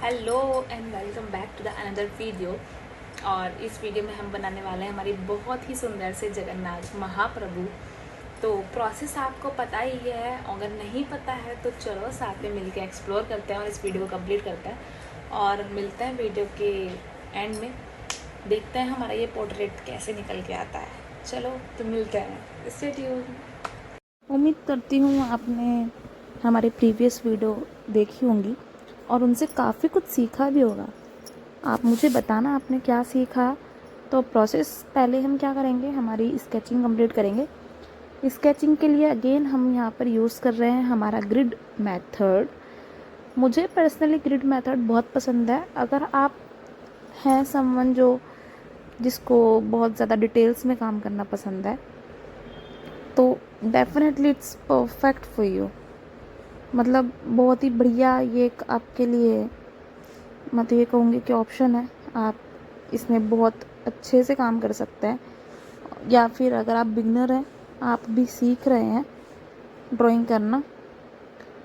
Hello and welcome back to the another video. और इस video में हम बनाने वाले हैं हमारी बहुत ही सुंदर से जगन्नाथ महाप्रभु। तो प्रोसेस आपको पता ही है, अगर नहीं पता है तो चलो साथ में मिलकर एक्सप्लोर करते हैं और इस वीडियो को कंप्लीट करते हैं और मिलते हैं वीडियो के एंड में। देखते हैं हमारा ये पोर्ट्रेट कैसे निकल के आता है। चलो तो मिलते हैं, स्टे ट्यून्ड। उम्मीद करती हूँ आपने हमारे प्रीवियस वीडियो देखी होंगी और उनसे काफ़ी कुछ सीखा भी होगा। आप मुझे बताना आपने क्या सीखा। तो प्रोसेस पहले हम क्या करेंगे, हमारी स्केचिंग कंप्लीट करेंगे। स्केचिंग के लिए अगेन हम यहाँ पर यूज़ कर रहे हैं हमारा ग्रिड मेथड। मुझे पर्सनली ग्रिड मेथड बहुत पसंद है। अगर आप हैं समवन जिसको बहुत ज़्यादा डिटेल्स में काम करना पसंद है तो definitely it's perfect for you. मतलब बहुत ही बढ़िया ये एक आपके लिए, मैं तो ये कहूँगी कि ऑप्शन है। आप इसमें बहुत अच्छे से काम कर सकते हैं। या फिर अगर आप बिगनर हैं, आप भी सीख रहे हैं ड्राइंग करना,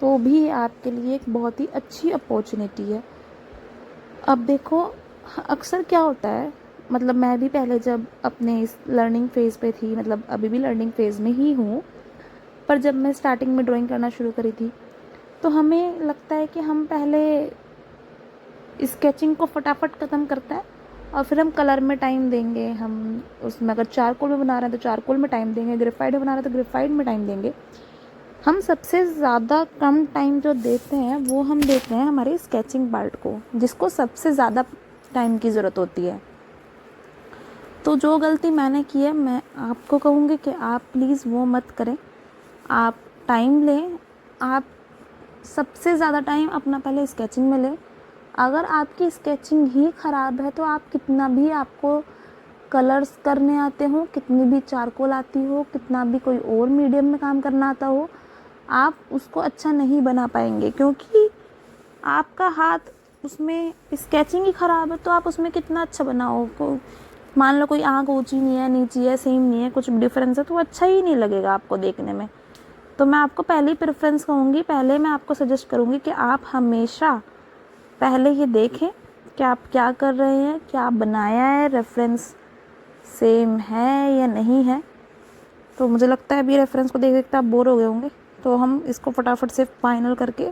तो भी आपके लिए एक बहुत ही अच्छी अपॉर्चुनिटी है। अब देखो, अक्सर क्या होता है, मतलब मैं भी पहले जब अपने इस लर्निंग फेज़ पे थी, मतलब अभी भी लर्निंग फेज़ में ही हूँ, पर जब मैं स्टार्टिंग में ड्राइंग करना शुरू करी थी तो हमें लगता है कि हम पहले स्केचिंग को फटाफट ख़त्म करते हैं और फिर हम कलर में टाइम देंगे। हम उसमें अगर चारकोल में बना रहे हैं तो चारकोल में टाइम देंगे, ग्रेफाइट में बना रहे हैं तो ग्रेफाइट में टाइम देंगे। हम सबसे ज़्यादा कम टाइम जो देते हैं वो हम देते हैं हमारे स्केचिंग पार्ट को, जिसको सबसे ज़्यादा टाइम की ज़रूरत होती है। तो जो गलती मैंने की है, मैं आपको कहूँगी कि आप प्लीज़ वो मत करें। आप टाइम लें, आप सबसे ज़्यादा टाइम अपना पहले स्केचिंग में लें। अगर आपकी स्केचिंग ही ख़राब है तो आप कितना भी आपको कलर्स करने आते हो, कितनी भी चारकोल आती हो, कितना भी कोई और मीडियम में काम करना आता हो, आप उसको अच्छा नहीं बना पाएंगे। क्योंकि आपका हाथ उसमें, स्केचिंग ही ख़राब है तो आप उसमें कितना अच्छा बनाओ। मान लो कोई आँख ऊँची नहीं है, नीची है, सेम नहीं है, कुछ डिफरेंस है, तो अच्छा ही नहीं लगेगा आपको देखने में। तो मैं आपको पहले ही प्रेफरेंस कहूँगी, पहले मैं आपको सजेस्ट करूँगी कि आप हमेशा पहले ये देखें कि आप क्या कर रहे हैं, क्या बनाया है, रेफरेंस सेम है या नहीं है। तो मुझे लगता है अभी रेफरेंस को देख देखते आप बोर हो गए होंगे, तो हम इसको फटाफट से फाइनल करके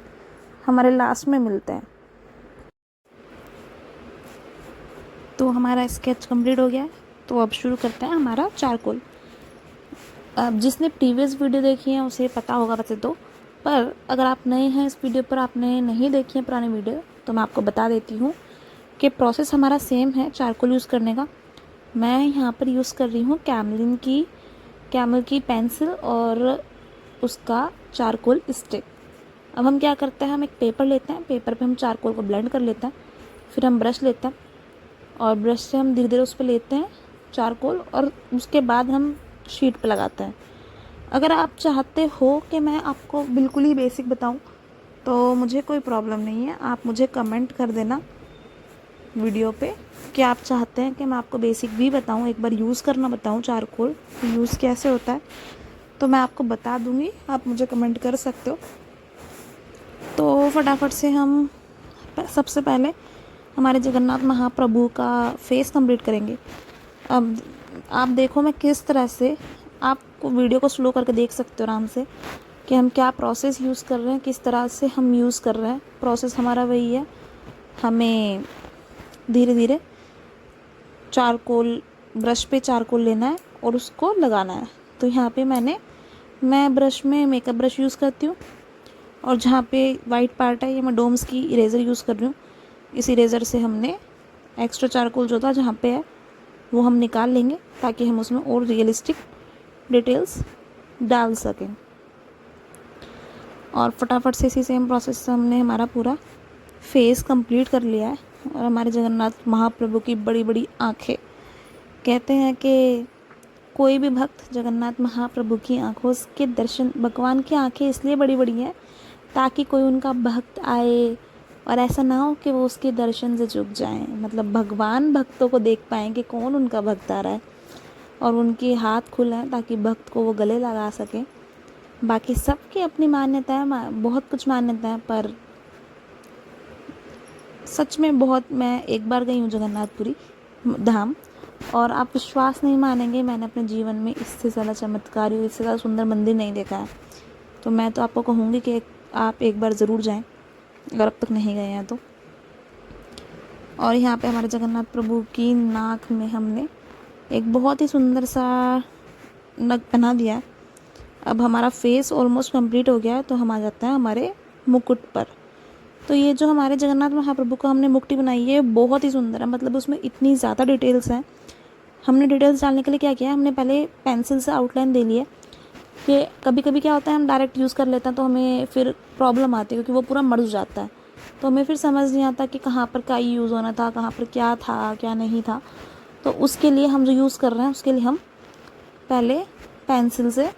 हमारे लास्ट में मिलते हैं। तो हमारा स्केच कंप्लीट हो गया है, तो अब शुरू करते हैं हमारा चारकोल। अब जिसने प्रीवियस वीडियो देखी है उसे पता होगा वैसे तो, पर अगर आप नए हैं इस वीडियो पर, आपने नहीं देखी है पुरानी वीडियो, तो मैं आपको बता देती हूँ कि प्रोसेस हमारा सेम है चारकोल यूज़ करने का। मैं यहाँ पर यूज़ कर रही हूँ कैमल की पेंसिल और उसका चारकोल स्टिक। अब हम क्या करते हैं, हम एक पेपर लेते हैं, पेपर पे हम चारकोल को ब्लेंड कर लेते हैं, फिर हम ब्रश लेते हैं और ब्रश से हम धीरे धीरे उस पर लेते हैं चारकोल, और उसके बाद हम शीट पे लगाते हैं। अगर आप चाहते हो कि मैं आपको बिल्कुल ही बेसिक बताऊं तो मुझे कोई प्रॉब्लम नहीं है, आप मुझे कमेंट कर देना वीडियो पे कि आप चाहते हैं कि मैं आपको बेसिक भी बताऊं, एक बार यूज़ करना बताऊं चारकोल यूज़ कैसे होता है, तो मैं आपको बता दूंगी, आप मुझे कमेंट कर सकते हो। तो फटाफट से हम सबसे पहले हमारे जगन्नाथ महाप्रभु का फेस कंप्लीट करेंगे। अब आप देखो मैं किस तरह से, आपको वीडियो को स्लो करके देख सकते हो आराम से कि हम क्या प्रोसेस यूज़ कर रहे हैं, किस तरह से हम यूज़ कर रहे हैं। प्रोसेस हमारा वही है, हमें धीरे धीरे चारकोल, ब्रश पे चारकोल लेना है और उसको लगाना है। तो यहाँ पे मैं ब्रश में मेकअप ब्रश यूज़ करती हूँ, और जहाँ पे वाइट पार्ट है ये मैं डोम्स की इरेज़र यूज़ कर रही हूँ। इस इरेज़र से हमने एक्स्ट्रा चारकोल जो था जहाँ पे है वो हम निकाल लेंगे, ताकि हम उसमें और रियलिस्टिक डिटेल्स डाल सकें। और फटाफट से इसी सेम प्रोसेस से हमने हमारा पूरा फेस कंप्लीट कर लिया है। और हमारे जगन्नाथ महाप्रभु की बड़ी बड़ी आँखें, कहते हैं कि कोई भी भक्त जगन्नाथ महाप्रभु की आँखों के दर्शन, भगवान की आँखें इसलिए बड़ी बड़ी हैं ताकि कोई उनका भक्त आए और ऐसा ना हो कि वो उसके दर्शन से चूक जाएं। मतलब भगवान भक्तों को देख पाएँ कि कौन उनका भक्त आ रहा है, और उनके हाथ खुले हैं ताकि भक्त को वो गले लगा सकें। बाकी सबकी अपनी मान्यता है, बहुत कुछ मान्यता है, पर सच में बहुत, मैं एक बार गई हूँ जगन्नाथपुरी धाम, और आप विश्वास नहीं मानेंगे, मैंने अपने जीवन में इससे ज़्यादा चमत्कारी, इससे ज़्यादा सुंदर मंदिर नहीं देखा है। तो मैं तो आपको कहूँगी कि आप एक बार ज़रूर जाएं अगर अब तक नहीं गए हैं तो। और यहाँ पे हमारे जगन्नाथ प्रभु की नाक में हमने एक बहुत ही सुंदर सा नग बना दिया है। अब हमारा फेस ऑलमोस्ट कंप्लीट हो गया है, तो हम आ जाते हैं हमारे मुकुट पर। तो ये जो हमारे जगन्नाथ महाप्रभु का हमने मुकुट बनाई है बहुत ही सुंदर है, मतलब उसमें इतनी ज़्यादा डिटेल्स हैं। हमने डिटेल्स डालने के लिए क्या किया है, हमने पहले पेंसिल से आउटलाइन दे ली है। कि कभी कभी क्या होता है, हम डायरेक्ट यूज़ कर लेते हैं तो हमें फिर प्रॉब्लम आती है, क्योंकि वो पूरा मर्ज जाता है, तो हमें फिर समझ नहीं आता कि कहाँ पर क्या यूज़ होना था, कहाँ पर क्या था क्या नहीं था। तो उसके लिए हम जो यूज़ कर रहे हैं, उसके लिए हम पहले पेंसिल से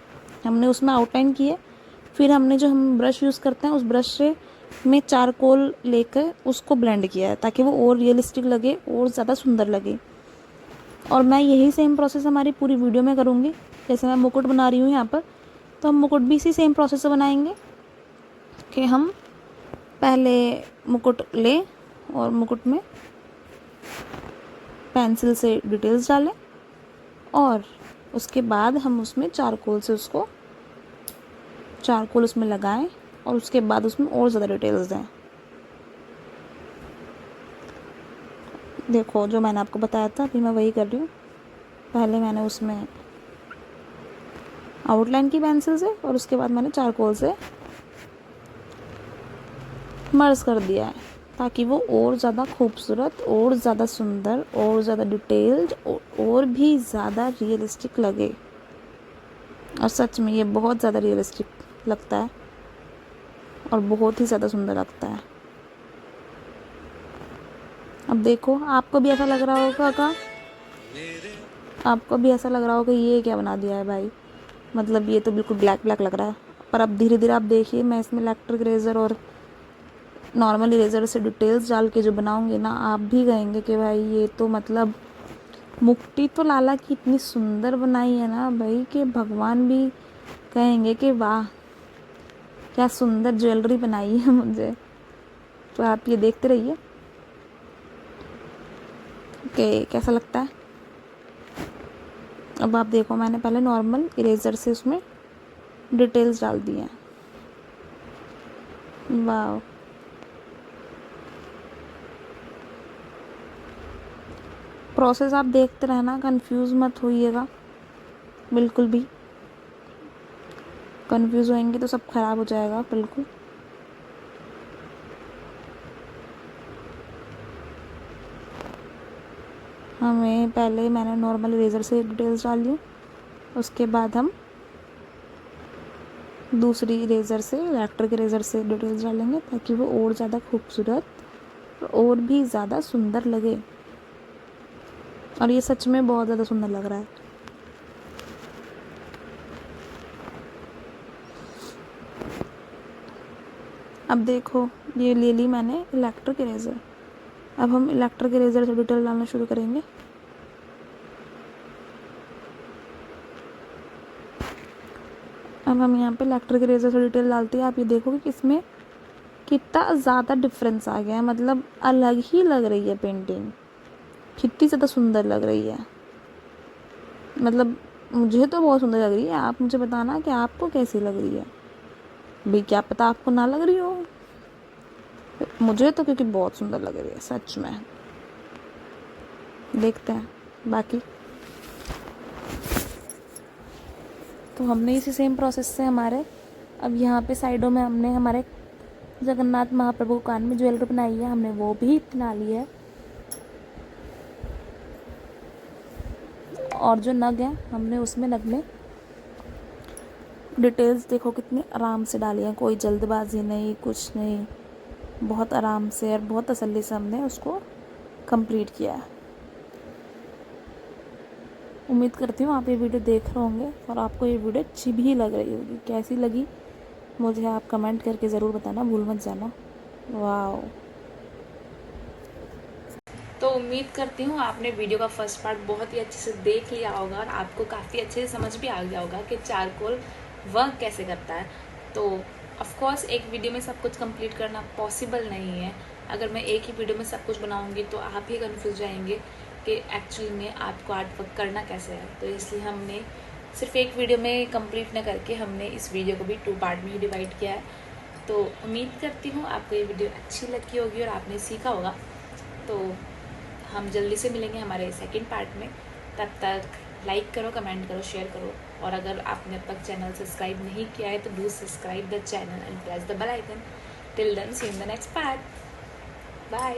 हमने उसमें आउटलाइन की है। फिर हमने जो हम ब्रश यूज़ करते हैं, उस ब्रश से में चारकोल लेकर उसको ब्लेंड किया है, ताकि वो और रियलिस्टिक लगे और ज़्यादा सुंदर लगे। और मैं यही सेम प्रोसेस हमारी पूरी वीडियो में करूँगी। जैसे मैं मुकुट बना रही हूँ यहाँ पर, तो हम मुकुट भी इसी सेम प्रोसेस से बनाएंगे कि हम पहले मुकुट लें और मुकुट में पेंसिल से डिटेल्स डालें, और उसके बाद हम उसमें चारकोल से उसको चारकोल उसमें लगाएं, और उसके बाद उसमें और ज़्यादा डिटेल्स दें। देखो जो मैंने आपको बताया था, अभी मैं वही कर रही हूँ। पहले मैंने उसमें आउटलाइन की पेंसिल से, और उसके बाद मैंने चारकोल से मर्ज कर दिया है, ताकि वो और ज़्यादा खूबसूरत और ज़्यादा सुंदर और ज़्यादा डिटेल्ड और भी ज़्यादा रियलिस्टिक लगे। और सच में ये बहुत ज़्यादा रियलिस्टिक लगता है और बहुत ही ज़्यादा सुंदर लगता है। अब देखो, आपको भी ऐसा लग रहा होगा का आपको भी ऐसा लग रहा होगा ये क्या बना दिया है भाई, मतलब ये तो बिल्कुल ब्लैक ब्लैक लग रहा है। पर अब धीरे धीरे आप देखिए, मैं इसमें इलेक्ट्रिक इरेज़र और नॉर्मल इरेज़र से डिटेल्स डाल के जो बनाऊंगी ना, आप भी कहेंगे कि भाई ये तो मतलब मुक्ति तो लाला की इतनी सुंदर बनाई है ना भाई, कि भगवान भी कहेंगे कि वाह क्या सुंदर ज्वेलरी बनाई है मुझे। तो आप ये देखते रहिए कि कैसा लगता है। अब आप देखो, मैंने पहले नॉर्मल इरेज़र से उसमें डिटेल्स डाल दी हैं। वाह, प्रोसेस आप देखते रहना, कंफ्यूज मत होइएगा बिल्कुल भी। कंफ्यूज होएंगे तो सब खराब हो जाएगा बिल्कुल। हमें पहले मैंने नॉर्मल इरेज़र से डिटेल्स डाल दी, उसके बाद हम दूसरी इरेज़र से, इलेक्ट्रिक इरेज़र से डिटेल्स डालेंगे, ताकि वो और ज़्यादा खूबसूरत और भी ज़्यादा सुंदर लगे। और ये सच में बहुत ज़्यादा सुंदर लग रहा है। अब देखो, ये ले ली मैंने इलेक्ट्रिक इरेज़र। अब हम इलेक्ट्रिक इरेज़र से डिटेल डालना शुरू करेंगे। अब हम यहाँ पे इलेक्ट्रिक इरेज़र से डिटेल डालते हैं। आप ये देखोगे कि इसमें कितना ज़्यादा डिफरेंस आ गया है, मतलब अलग ही लग रही है पेंटिंग, कितनी ज़्यादा सुंदर लग रही है। मतलब मुझे तो बहुत सुंदर लग रही है। आप मुझे बताना कि आपको कैसी लग रही है भाई, क्या पता आपको ना लग रही हो। मुझे तो क्योंकि बहुत सुंदर लग रही है सच में। देखते हैं बाकी। तो हमने इसी सेम प्रोसेस से हमारे अब यहाँ पे साइडों में हमने हमारे जगन्नाथ महाप्रभु को कान में ज्वेलरी बनाई है, हमने वो भी बना ली है। और जो नग है, हमने उसमें नग में डिटेल्स देखो कितनी आराम से डाली है, कोई जल्दबाजी नहीं, कुछ नहीं, बहुत आराम से और बहुत तसल्ली से हमने उसको कंप्लीट किया है। उम्मीद करती हूँ आप ये वीडियो देख रहे होंगे और आपको ये वीडियो अच्छी भी लग रही होगी। कैसी लगी मुझे आप कमेंट करके ज़रूर बताना, भूल मत जाना। वाह, तो उम्मीद करती हूँ आपने वीडियो का फर्स्ट पार्ट बहुत ही अच्छे से देख लिया होगा और आपको काफ़ी अच्छे से समझ भी आ गया होगा कि चारकोल वर्क कैसे करता है। तो ऑफ कोर्स एक वीडियो में सब कुछ कंप्लीट करना पॉसिबल नहीं है, अगर मैं एक ही वीडियो में सब कुछ बनाऊंगी तो आप ही कन्फ्यूज जाएंगे कि एक्चुअली में आपको आर्ट वर्क करना कैसे है। तो इसलिए हमने सिर्फ एक वीडियो में कंप्लीट न करके हमने इस वीडियो को भी 2 पार्ट में ही डिवाइड किया है। तो उम्मीद करती हूँ आपको ये वीडियो अच्छी लगी होगी और आपने सीखा होगा। तो हम जल्दी से मिलेंगे हमारे सेकंड पार्ट में। तब तक लाइक करो, कमेंट करो, शेयर करो, और अगर आपने अब तक चैनल सब्सक्राइब नहीं किया है तो do subscribe the channel and press the bell icon. Till then see you in the next part. Bye.